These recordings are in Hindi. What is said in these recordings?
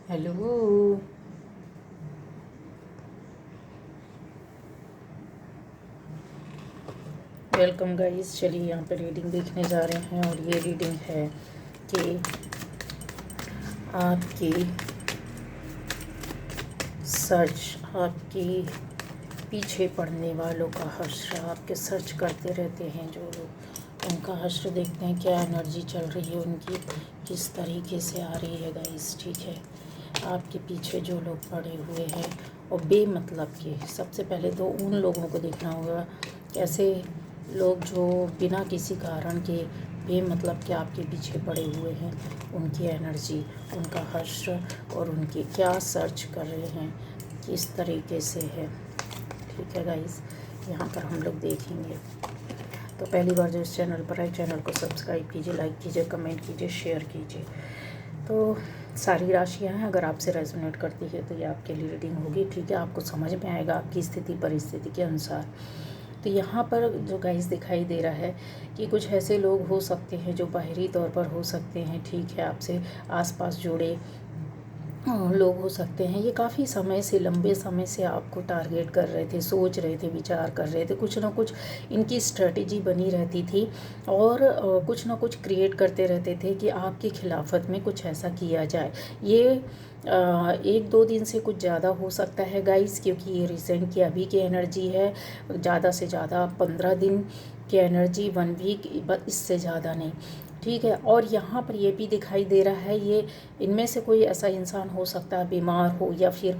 हेलो। Welcome guys. चलिए यहाँ पे रीडिंग देखने जा रहे हैं और ये रीडिंग है कि आपकी सर्च, आपकी पीछे पड़ने वालों का हश्र, आपके सर्च करते रहते हैं जो लोग, उनका हश्र देखते हैं क्या एनर्जी चल रही है उनकी, किस तरीके से आ रही है गाइस। ठीक है, आपके पीछे जो लोग पड़े हुए हैं और बेमतलब के, सबसे पहले तो उन लोगों को देखना होगा, कैसे लोग जो बिना किसी कारण के बेमतलब के आपके पीछे पड़े हुए हैं, उनकी एनर्जी, उनका हश्र और उनके क्या सर्च कर रहे हैं, किस तरीके से है। ठीक है गाइस, यहाँ पर हम लोग देखेंगे। तो पहली बार जो इस चैनल पर आए, चैनल को सब्सक्राइब कीजिए, लाइक कीजिए, कमेंट कीजिए, शेयर कीजिए। तो सारी राशियाँ हैं, अगर आपसे रेजोनेट करती है तो ये आपके लिए रीडिंग होगी। ठीक है, आपको समझ में आएगा आपकी स्थिति परिस्थिति के अनुसार। तो यहाँ पर जो गाइस दिखाई दे रहा है कि कुछ ऐसे लोग हो सकते हैं जो बाहरी तौर पर हो सकते हैं, ठीक है, आपसे आसपास जुड़े लोग हो सकते हैं। ये काफ़ी समय से, लंबे समय से आपको टारगेट कर रहे थे, सोच रहे थे, विचार कर रहे थे, कुछ ना कुछ इनकी स्ट्रेटजी बनी रहती थी और कुछ ना कुछ क्रिएट करते रहते थे कि आपकी खिलाफत में कुछ ऐसा किया जाए। ये 1-2 दिन से कुछ ज़्यादा हो सकता है गाइस, क्योंकि ये रिसेंट की अभी की एनर्जी है। ज़्यादा से ज़्यादा 15 दिन की एनर्जी, 1 वीक, बस इससे ज़्यादा नहीं। ठीक है, और यहाँ पर ये भी दिखाई दे रहा है, ये इनमें से कोई ऐसा इंसान हो सकता है बीमार हो, या फिर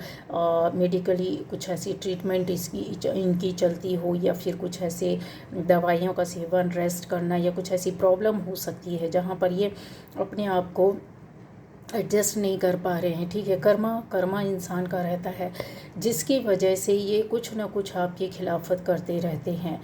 मेडिकली कुछ ऐसी ट्रीटमेंट इनकी चलती हो, या फिर कुछ ऐसे दवाइयों का सेवन, रेस्ट करना, या कुछ ऐसी प्रॉब्लम हो सकती है जहाँ पर ये अपने आप को एडजस्ट नहीं कर पा रहे हैं। ठीक है, कर्मा इंसान का रहता है, जिसकी वजह से ये कुछ ना कुछ आपकी खिलाफत करते रहते हैं।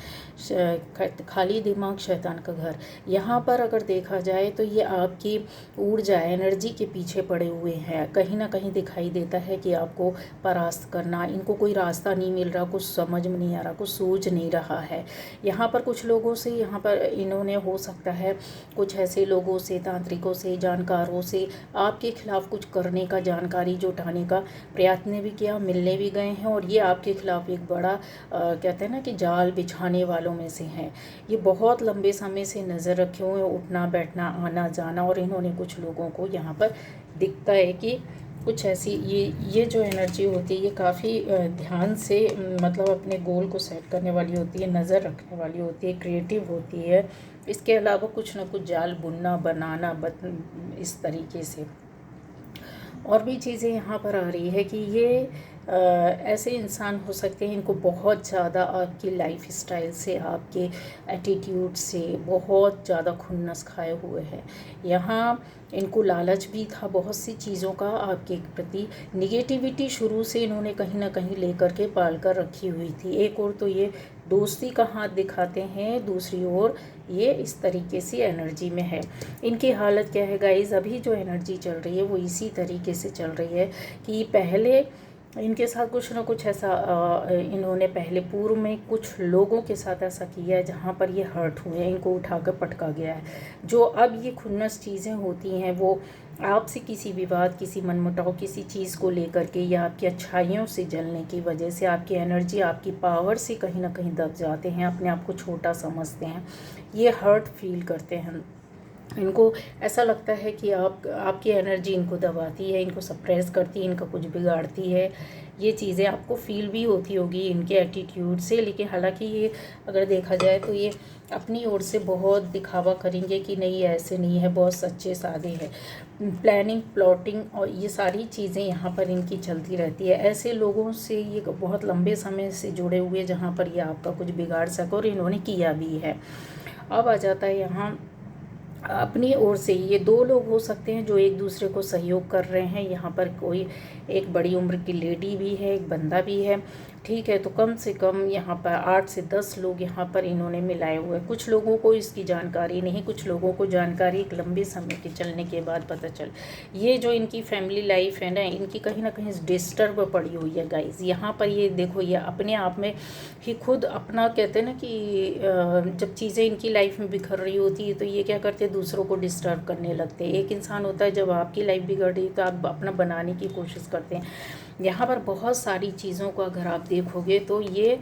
खाली दिमाग शैतान का घर। यहाँ पर अगर देखा जाए तो ये आपकी ऊर्जा, एनर्जी के पीछे पड़े हुए हैं। कहीं ना कहीं दिखाई देता है कि आपको परास्त करना, इनको कोई रास्ता नहीं मिल रहा, कुछ समझ में नहीं आ रहा, कुछ सोच नहीं रहा है। यहाँ पर कुछ लोगों से, यहाँ पर इन्होंने हो सकता है कुछ ऐसे लोगों से, तांत्रिकों से, जानकारों से आपके खिलाफ कुछ करने का, जानकारी जुटाने का प्रयत्न भी किया, मिलने भी गए हैं, और ये आपके खिलाफ एक बड़ा कहते हैं ना कि जाल बिछाने वालों में से हैं। ये बहुत लंबे समय से नज़र रखे हुए हैं, उठना बैठना, आना जाना, और इन्होंने कुछ लोगों को यहाँ पर दिखता है कि कुछ ऐसी ये जो एनर्जी होती है, ये काफ़ी ध्यान से मतलब अपने गोल को सेट करने वाली होती है, नज़र रखने वाली होती है, क्रिएटिव होती है। इसके अलावा कुछ ना कुछ जाल बुनना, बनाना, इस तरीके से और भी चीज़ें यहाँ पर आ रही है कि ये ऐसे इंसान हो सकते हैं, इनको बहुत ज़्यादा आपकी लाइफ स्टाइल से, आपके एटीट्यूड से बहुत ज़्यादा खुन्नस खाए हुए हैं। यहाँ इनको लालच भी था बहुत सी चीज़ों का आपके प्रति। निगेटिविटी शुरू से इन्होंने कहीं ना कहीं लेकर के पाल कर रखी हुई थी। एक और तो ये दोस्ती का हाथ दिखाते हैं, दूसरी ओर ये इस तरीके से एनर्जी में है। इनकी हालत क्या है गाइस, अभी जो एनर्जी चल रही है वो इसी तरीके से चल रही है कि पहले इनके साथ कुछ ना कुछ ऐसा इन्होंने पहले पूर्व में कुछ लोगों के साथ ऐसा किया है जहाँ पर ये हर्ट हुए हैं, इनको उठाकर पटका गया है। जो अब ये खुन्नस चीज़ें होती हैं वो आपसे किसी विवाद, किसी मनमुटाव, किसी चीज़ को लेकर के, या आपकी अच्छाइयों से जलने की वजह से, आपकी एनर्जी, आपकी पावर से कहीं ना कहीं दब जाते हैं, अपने आप को छोटा समझते हैं, ये हर्ट फील करते हैं। इनको ऐसा लगता है कि आपकी एनर्जी इनको दबाती है, इनको सप्रेस करती है, इनका कुछ बिगाड़ती है। ये चीज़ें आपको फील भी होती होगी इनके एटीट्यूड से। लेकिन हालांकि ये अगर देखा जाए तो ये अपनी ओर से बहुत दिखावा करेंगे कि नहीं ऐसे नहीं है, बहुत सच्चे सादे हैं। प्लानिंग, प्लॉटिंग और ये सारी चीज़ें यहाँ पर इनकी चलती रहती है। ऐसे लोगों से ये बहुत लंबे समय से जुड़े हुए जहाँ पर ये आपका कुछ बिगाड़ सके, और इन्होंने किया भी है। अब आ जाता है यहाँ अपनी ओर से। ये 2 लोग हो सकते हैं जो एक दूसरे को सहयोग कर रहे हैं। यहाँ पर कोई एक बड़ी उम्र की लेडी भी है, एक बंदा भी है, ठीक है। तो कम से कम यहाँ पर 8 से 10 लोग यहाँ पर इन्होंने मिलाए हुए हैं। कुछ लोगों को इसकी जानकारी नहीं, कुछ लोगों को जानकारी एक लंबे समय के चलने के बाद पता चल। ये जो इनकी फैमिली लाइफ है ना, इनकी कहीं ना कहीं डिस्टर्ब पड़ी हुई है गाइज। यहाँ पर ये देखो, ये अपने आप में ही खुद अपना कहते हैं ना कि जब चीज़ें इनकी लाइफ में बिखर रही होती है तो ये क्या करते हैं, दूसरों को डिस्टर्ब करने लगते हैं। एक इंसान होता है जब आपकी लाइफ बिगड़ रही तो आप अपना बनाने की कोशिश करते हैं। यहाँ पर बहुत सारी चीज़ों को अगर आप देखोगे तो ये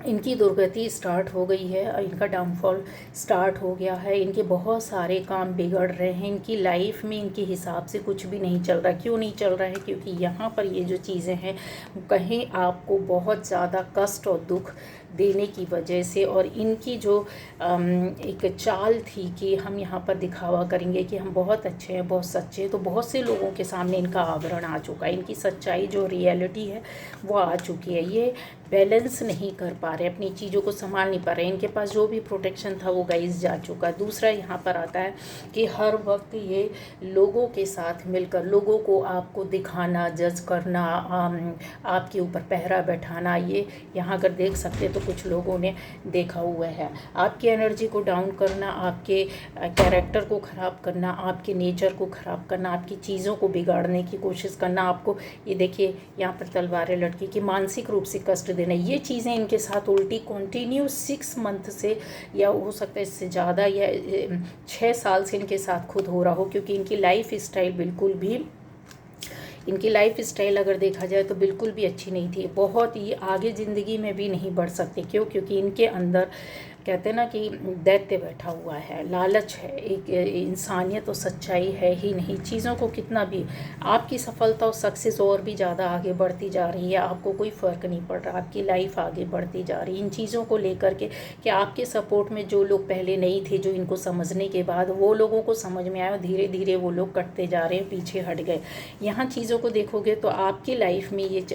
इनकी दुर्गति स्टार्ट हो गई है, इनका डाउनफॉल स्टार्ट हो गया है। इनके बहुत सारे काम बिगड़ रहे हैं, इनकी लाइफ में इनके हिसाब से कुछ भी नहीं चल रहा। क्यों नहीं चल रहा है? क्योंकि यहाँ पर ये जो चीज़ें हैं कहीं आपको बहुत ज़्यादा कष्ट और दुख देने की वजह से, और इनकी जो एक चाल थी कि हम यहाँ पर दिखावा करेंगे कि हम बहुत अच्छे हैं, बहुत सच्चे हैं, तो बहुत से लोगों के सामने इनका आवरण आ चुका है। इनकी सच्चाई जो रियलिटी है वो आ चुकी है। ये बैलेंस नहीं कर पा रहे, अपनी चीज़ों को संभाल नहीं पा रहे। इनके पास जो भी प्रोटेक्शन था वो गाइस जा चुका। दूसरा यहाँ पर आता है कि हर वक्त ये लोगों के साथ मिलकर लोगों को आपको दिखाना, जज करना, आपके ऊपर पहरा बैठाना, ये यहाँ अगर देख सकते तो कुछ लोगों ने देखा हुआ है। आपकी एनर्जी को डाउन करना, आपके कैरेक्टर को ख़राब करना, आपके नेचर को ख़राब करना, आपकी चीज़ों को बिगाड़ने की कोशिश करना, आपको ये देखिए यहाँ पर तलवारें लटकी कि मानसिक रूप से कष्ट देना। ये चीज़ें इनके साथ उल्टी कंटिन्यू 6 मंथ से, या हो सकता है इससे ज़्यादा, या 6 साल से इनके साथ खुद हो रहा हो। क्योंकि इनकी लाइफ स्टाइल बिल्कुल भी, इनकी लाइफ स्टाइल अगर देखा जाए तो बिल्कुल भी अच्छी नहीं थी। बहुत ही आगे ज़िंदगी में भी नहीं बढ़ सकते। क्यों? क्योंकि इनके अंदर कहते हैं ना कि दैत्य बैठा हुआ है, लालच है, एक इंसानियत और सच्चाई है ही नहीं। चीज़ों को कितना भी, आपकी सफलता और सक्सेस और भी ज़्यादा आगे बढ़ती जा रही है, आपको कोई फ़र्क नहीं पड़ रहा, आपकी लाइफ आगे बढ़ती जा रही है। इन चीज़ों को लेकर के कि आपके सपोर्ट में जो लोग पहले नहीं थे, जो इनको समझने के बाद वो लोगों को समझ में आया, धीरे धीरे वो लोग कटते जा रहे हैं, पीछे हट गए। यहाँ चीज़ों को देखोगे तो आपकी लाइफ में ये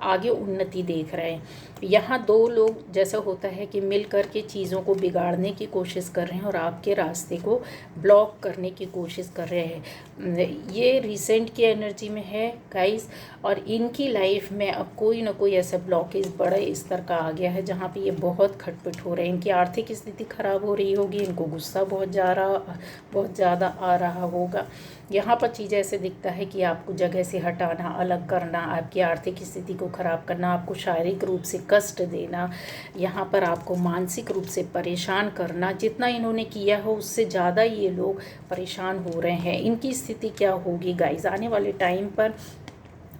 आगे उन्नति देख रहे हैं। यहाँ 2 लोग जैसा होता है कि मिल कर के चीज़ों को बिगाड़ने की कोशिश कर रहे हैं और आपके रास्ते को ब्लॉक करने की कोशिश कर रहे हैं। ये रिसेंट की एनर्जी में है गाइस, और इनकी लाइफ में अब कोई ना कोई ऐसा ब्लॉकेज बड़े स्तर का आ गया है जहाँ पे ये बहुत खटपट हो रहे हैं। इनकी आर्थिक स्थिति खराब हो रही होगी, इनको गुस्सा बहुत ज़्यादा आ रहा होगा। यहाँ पर चीज़ ऐसे दिखता है कि आपको जगह से हटाना, अलग करना, आपकी आर्थिक स्थिति को ख़राब करना, आपको शारीरिक रूप से कष्ट देना, यहाँ पर आपको मानसिक रूप से परेशान करना। जितना इन्होंने किया हो उससे ज़्यादा ये लोग परेशान हो रहे हैं। इनकी स्थिति क्या होगी गाइस आने वाले टाइम पर?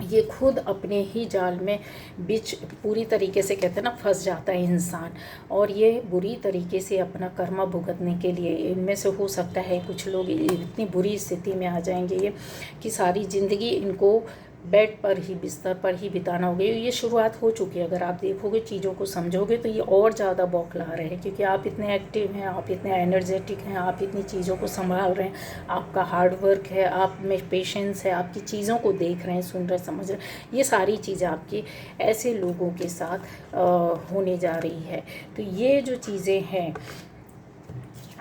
ये खुद अपने ही जाल में बीच पूरी तरीके से कहते हैं ना फंस जाता है इंसान, और ये बुरी तरीके से अपना कर्मा भुगतने के लिए, इनमें से हो सकता है कुछ लोग इतनी बुरी स्थिति में आ जाएंगे ये कि सारी ज़िंदगी इनको बेड पर ही, बिस्तर पर ही बिताना होगा। ये शुरुआत हो चुकी है। अगर आप देखोगे, चीज़ों को समझोगे तो ये और ज़्यादा बौखला रहे हैं, क्योंकि आप इतने एक्टिव हैं, आप इतने एनर्जेटिक हैं, आप इतनी चीज़ों को संभाल रहे हैं, आपका हार्ड वर्क है, आप में पेशेंस है, आपकी चीज़ों को देख रहे हैं, सुन रहे, समझ रहे हैं। ये सारी चीज़ें आपकी ऐसे लोगों के साथ होने जा रही है। तो ये जो चीज़ें हैं,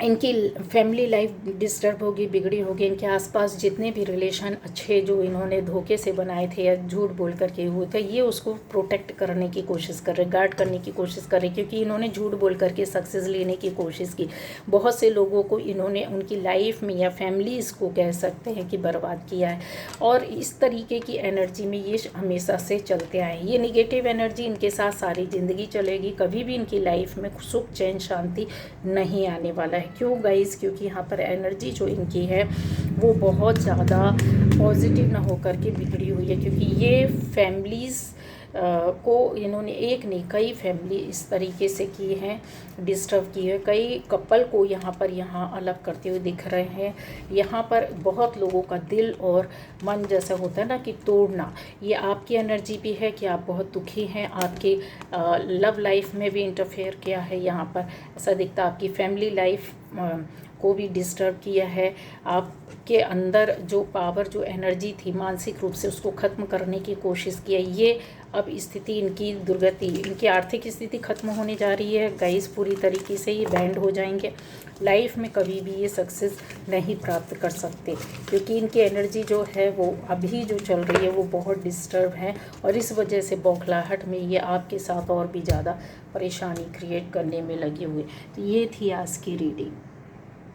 इनकी फैमिली लाइफ डिस्टर्ब होगी, बिगड़ी होगी। इनके आसपास जितने भी रिलेशन अच्छे जो इन्होंने धोखे से बनाए थे या झूठ बोल करके हुए थे, ये उसको प्रोटेक्ट करने की कोशिश कर रहे, गार्ड करने की कोशिश कर रहे, क्योंकि इन्होंने झूठ बोल करके सक्सेस लेने की कोशिश की। बहुत से लोगों को इन्होंने उनकी लाइफ में या फैमिलीज़ को कह सकते हैं कि बर्बाद किया है। और इस तरीके की एनर्जी में ये हमेशा से चलते आए हैं। ये निगेटिव एनर्जी इनके साथ सारी ज़िंदगी चलेगी। कभी भी इनकी लाइफ में सुख, चैन, शांति नहीं आने वाला है। क्यों गाइस? क्योंकि यहाँ पर एनर्जी जो इनकी है वो बहुत ज़्यादा पॉजिटिव ना होकर के बिगड़ी हुई है। क्योंकि ये फैमिलीज़ को इन्होंने एक नहीं कई फैमिली इस तरीके से की हैं, डिस्टर्ब की है। कई कपल को यहाँ अलग करते हुए दिख रहे हैं। यहाँ पर बहुत लोगों का दिल और मन जैसा होता है ना कि तोड़ना, ये आपकी एनर्जी भी है कि आप बहुत दुखी हैं। आपके लव लाइफ में भी इंटरफेयर किया है। यहाँ पर ऐसा दिखता है आपकी फैमिली लाइफ को भी डिस्टर्ब किया है। आपके अंदर जो पावर, जो एनर्जी थी मानसिक रूप से, उसको ख़त्म करने की कोशिश की है। ये अब स्थिति इनकी दुर्गति, इनकी आर्थिक स्थिति ख़त्म होने जा रही है गाइस। पूरी तरीके से ये बैंड हो जाएंगे। लाइफ में कभी भी ये सक्सेस नहीं प्राप्त कर सकते, क्योंकि इनकी एनर्जी जो है वो अभी जो चल रही है वो बहुत डिस्टर्ब है, और इस वजह से बौखलाहट में ये आपके साथ और भी ज़्यादा परेशानी क्रिएट करने में लगे हुए। तो ये थी आज की रीडिंग।